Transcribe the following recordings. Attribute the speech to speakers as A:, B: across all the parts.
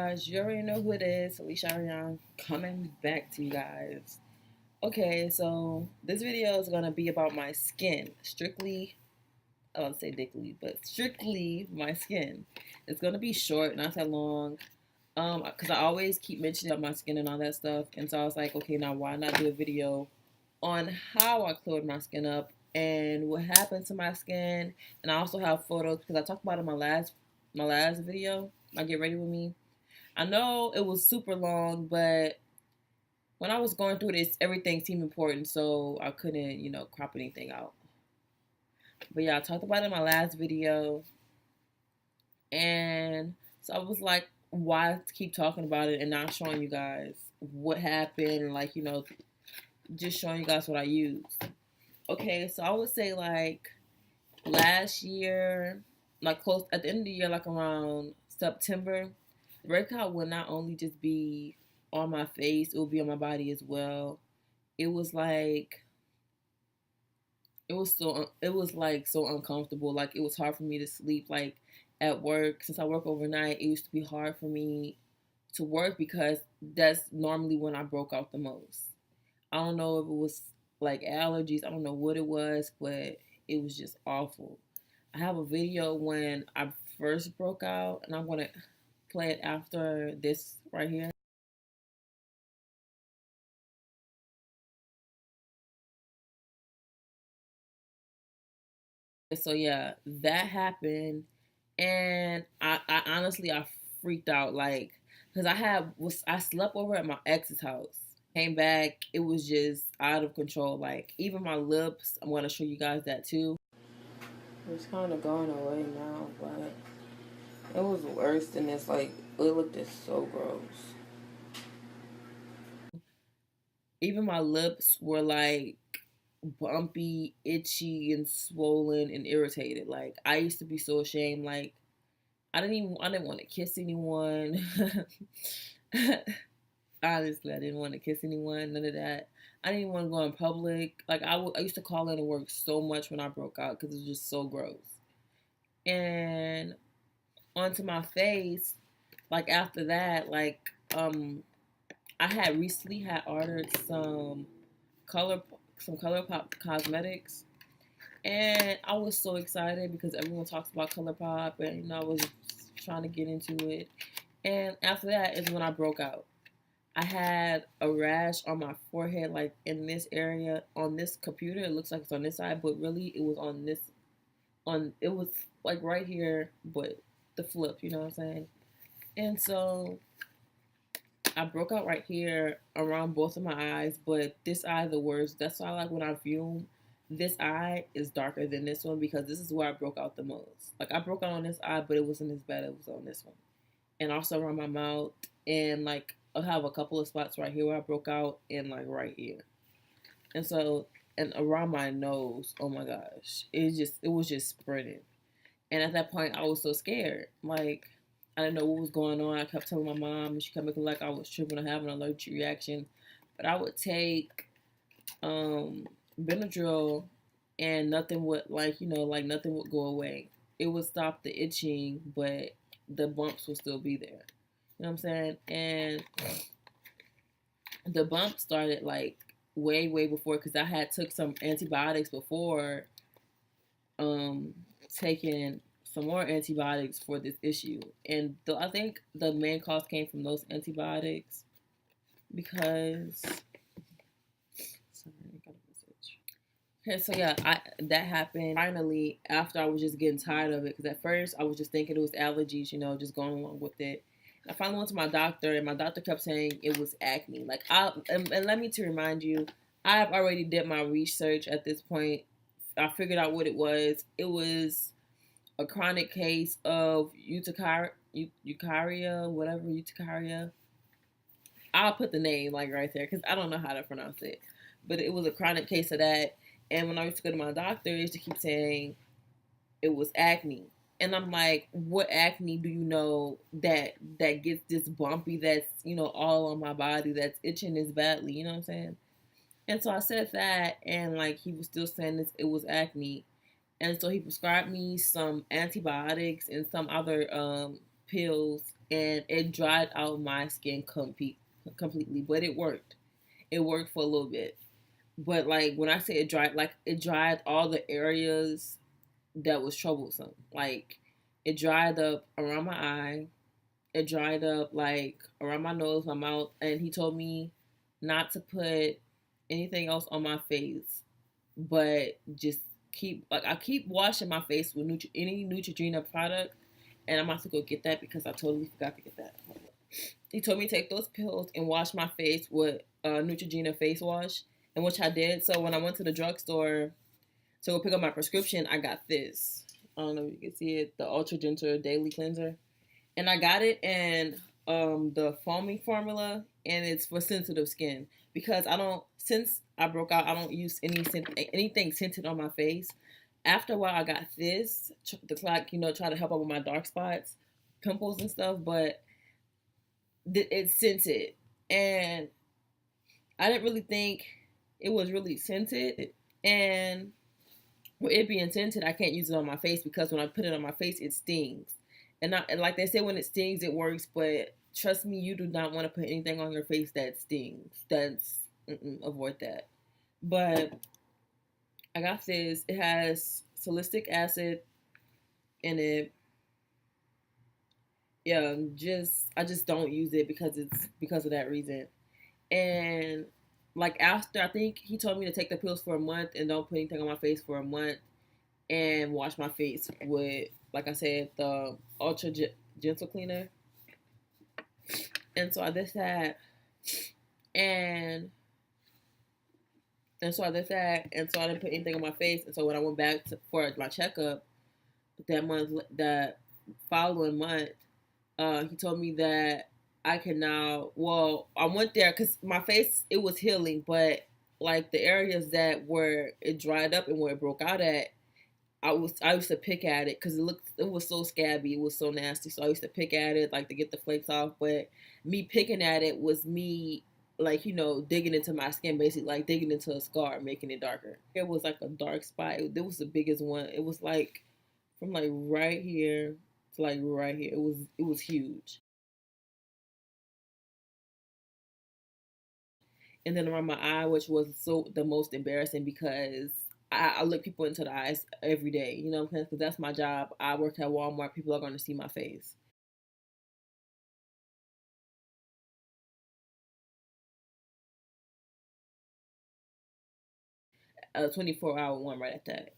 A: guys? You already know who it is. AlishaArianne coming back to you guys. Okay, so this video is gonna be about my skin. Strictly, I don't say dickly, but strictly my skin. It's gonna be short, not that long. Because I always keep mentioning about my skin and all that stuff, and so I was like, okay, now why not do a video on how I cleared my skin up and what happened to my skin, and I also have photos because I talked about it in my last video. My Get Ready With Me. I know it was super long, but when I was going through this, everything seemed important, so I couldn't, crop anything out. But yeah, I talked about it in my last video, and so I was like, why keep talking about it and not showing you guys what happened, like, just showing you guys what I used. Okay, so I would say like last year, like close at the end of the year, like around September, breakout would not only just be on my face, it would be on my body as well. It was like it was so uncomfortable. Like it was hard for me to sleep. Like at work, since I work overnight, it used to be hard for me to work because that's normally when I broke out the most. I don't know if it was like allergies. I don't know what it was, but it was just awful. I have a video when I first broke out, and I'm gonna play it after this right here. So yeah, that happened, and I honestly I freaked out like because I slept over at my ex's house. Came back, it was just out of control. Like even my lips, I'm gonna show you guys that too. It's kind of going away now, but it was worse than this. Like it looked just so gross. Even my lips were like bumpy, itchy, and swollen and irritated. Like I used to be so ashamed. Like I didn't want to kiss anyone. Honestly, I didn't want to kiss anyone. None of that. I didn't even want to go in public. Like I used to call in to work so much when I broke out because it was just so gross. And onto my face, like after that, like I had recently had ordered color color pop cosmetics, and I was so excited because everyone talks about color pop, and I was trying to get into it. And after that is when I broke out. I had a rash on my forehead, like in this area. On this computer it looks like it's on this side, but really it was on this, on it was like right here, but the flip, you know what I'm saying? And so I broke out right here around both of my eyes, but this eye the worst. That's why, like, when I view this eye is darker than this one because this is where I broke out the most. Like I broke out on this eye, but it wasn't as bad. It was on this one, and also around my mouth, and like I have a couple of spots right here where I broke out, and like right here, and so and around my nose. Oh my gosh, it was just spreading. And at that point, I was so scared. Like, I didn't know what was going on. I kept telling my mom, and she kept making like I was tripping or having an allergic reaction. But I would take Benadryl, and nothing would, like, like nothing would go away. It would stop the itching, but the bumps would still be there. You know what I'm saying? And the bump started like way, way before because I had took some antibiotics before um, taking some more antibiotics for this issue. And I think the main cause came from those antibiotics because. Sorry, I got a message. Okay, so yeah, that happened finally after I was just getting tired of it because at first I was just thinking it was allergies, just going along with it. I finally went to my doctor, and my doctor kept saying it was acne. Like, and let me to remind you, I've already did my research at this point. I figured out what it was. It was a chronic case of Urticaria, whatever, Urticaria. I'll put the name like right there because I don't know how to pronounce it. But it was a chronic case of that. And when I used to go to my doctor, they used to keep saying it was acne. And I'm like, what acne do you know that gets this bumpy, that's, all on my body, that's itching this badly, you know what I'm saying? And so I said that, and like he was still saying this, it was acne. And so he prescribed me some antibiotics and some other pills and it dried out my skin completely. But it worked. It worked for a little bit. But like when I say it dried, like it dried all the areas that was troublesome. Like it dried up around my eye. It dried up like around my nose, my mouth, and he told me not to put anything else on my face, but just keep like I keep washing my face with any Neutrogena product, and I'm about to go get that because I totally forgot to get that. He told me to take those pills and wash my face with Neutrogena face wash, and which I did. So when I went to the drugstore to go pick up my prescription, I got this. I don't know if you can see it, the Ultra Gentle Daily Cleanser, and I got it in the foaming formula, and it's for sensitive skin because I don't. Since I broke out, I don't use anything scented on my face. After a while, I got this the like try to help out with my dark spots, pimples and stuff, but it's scented, and I didn't really think it was really scented, and with it being scented, I can't use it on my face because when I put it on my face, it stings. And like they say, when it stings, it works. But trust me, you do not want to put anything on your face that stings. Avoid that. But I got this. It has salicylic acid in it. Yeah, I just don't use it because of that reason. And like after, I think he told me to take the pills for a month and don't put anything on my face for a month and wash my face with, like I said, the Ultra Gentle Cleaner. And so I did that, and so I did that, and so I didn't put anything on my face. And so when I went back for my checkup that following month, he told me that I can now. Well, I went there because my face it was healing, but like the areas that where it dried up and where it broke out at, I used to pick at it because it was so scabby, it was so nasty. So I used to pick at it like to get the flakes off. But me picking at it was me like digging into my skin, basically like digging into a scar, making it darker. It was like a dark spot. It was the biggest one. It was like from like right here to like right here. It was huge. And then around my eye, which was so the most embarrassing because I look people into the eyes every day, you know what I'm saying? Because that's my job. I work at Walmart. People are going to see my face. A 24-hour one right at that.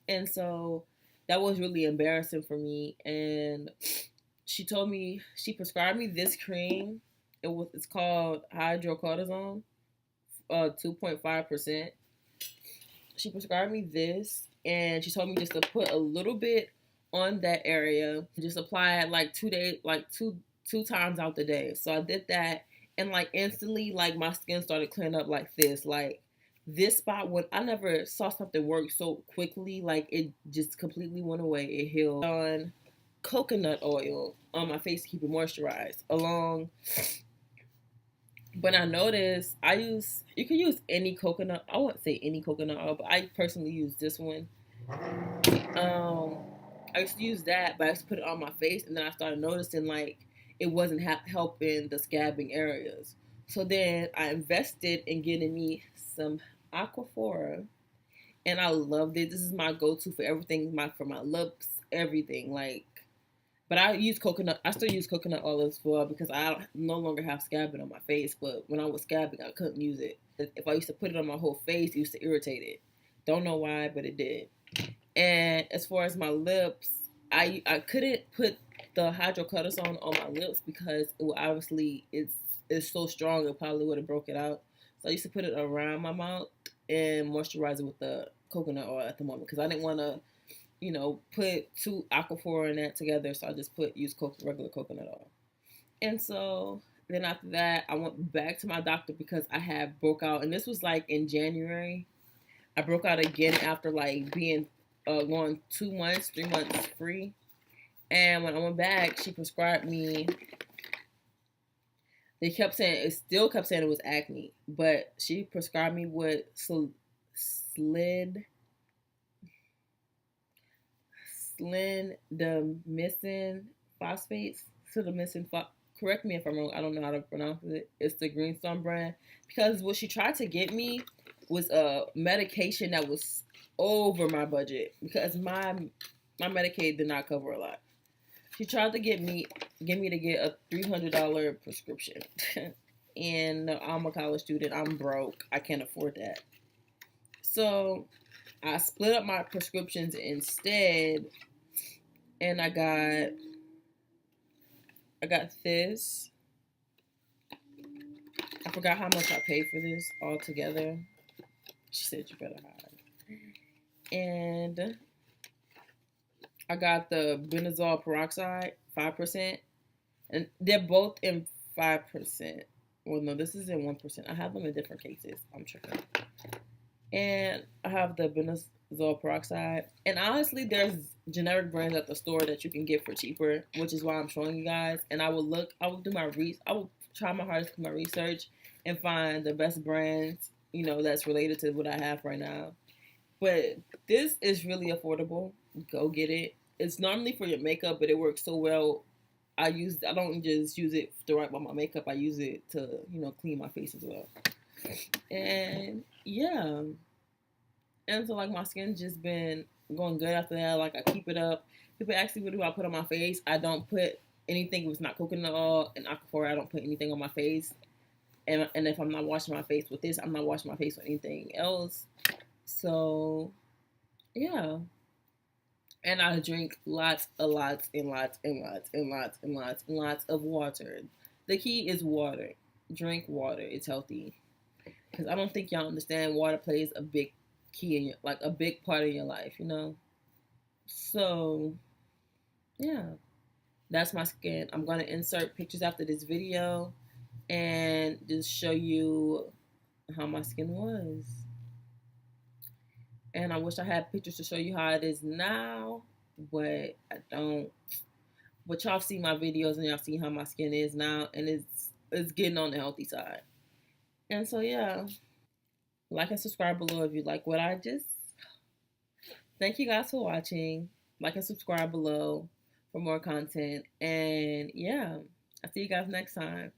A: And so that was really embarrassing for me. And she prescribed me this cream. It's called hydrocortisone, 2.5%. She prescribed me this, and she told me just to put a little bit on that area, just apply it like 2 days, like two times out the day. So I did that, and like instantly, like my skin started clearing up like this, like this spot when I never saw something work so quickly, like it just completely went away. It healed. On coconut oil on my face to keep it moisturized along. But I noticed you can use any coconut. I wouldn't say any coconut oil, but I personally use this one. Um, I used to use that, but I used to put it on my face, and then I started noticing like it wasn't helping the scabbing areas. So then I invested in getting me some Aquaphora, and I loved it. This is my go-to for everything, for my lips, everything. Like, but I still use coconut oil as well because I no longer have scabbing on my face. But when I was scabbing, I couldn't use it. If I used to put it on my whole face, it used to irritate it. Don't know why, but it did. And as far as my lips, I couldn't put the hydrocortisone on my lips because obviously it's so strong it probably would have broke it out. So I used to put it around my mouth and moisturize it with the coconut oil at the moment because I didn't want to put two Aquaphor in that together. So I just use regular coconut oil. And so then after that, I went back to my doctor because I had broke out, and this was like in January. I broke out again after like being going 2 months, 3 months free. And when I went back, she prescribed me. It still kept saying it was acne, but she prescribed me with slid the missing phosphates, to the missing. Correct me if I'm wrong. I don't know how to pronounce it. It's the Greenstone brand, because what she tried to get me was a medication that was over my budget, because my Medicaid did not cover a lot. She tried to get me to get a $300 prescription, and I'm a college student. I'm broke. I can't afford that. So I split up my prescriptions instead, and I got this. I forgot how much I paid for this altogether. She said you better hide. And I got the benzoyl peroxide, 5%. And they're both in 5%. Well, no, this is in 1%. I have them in different cases. I'm tripping. And I have the benzoyl peroxide. And honestly, there's generic brands at the store that you can get for cheaper, which is why I'm showing you guys. And I will try my hardest to do my research and find the best brands, that's related to what I have right now. But this is really affordable. Go get it. It's normally for your makeup, but it works so well. I don't just use it to wipe on my makeup. I use it to, clean my face as well. And yeah. And so my skin's just been going good after that. I keep it up. People ask me what do I put on my face. I don't put anything if it's not coconut oil and aquaphor. I don't put anything on my face. And if I'm not washing my face with this, I'm not washing my face with anything else. So yeah. And I drink lots of water. The key is water. Drink water. It's healthy. Because I don't think y'all understand water plays a big key in a big part of your life, So yeah. That's my skin. I'm going to insert pictures after this video and just show you how my skin was. And I wish I had pictures to show you how it is now, but I don't. But y'all see my videos and y'all see how my skin is now, and it's getting on the healthy side. And so yeah, like and subscribe below if you like what I just. Thank you guys for watching. Like and subscribe below for more content. And yeah, I'll see you guys next time.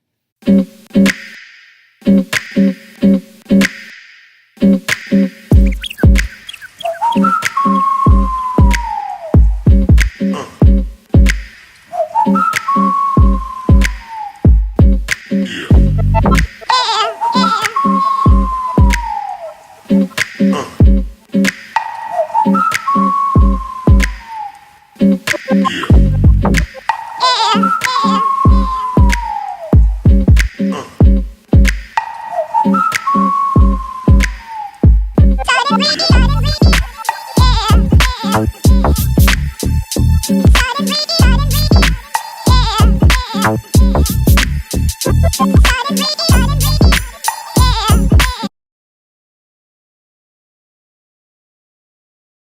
B: Started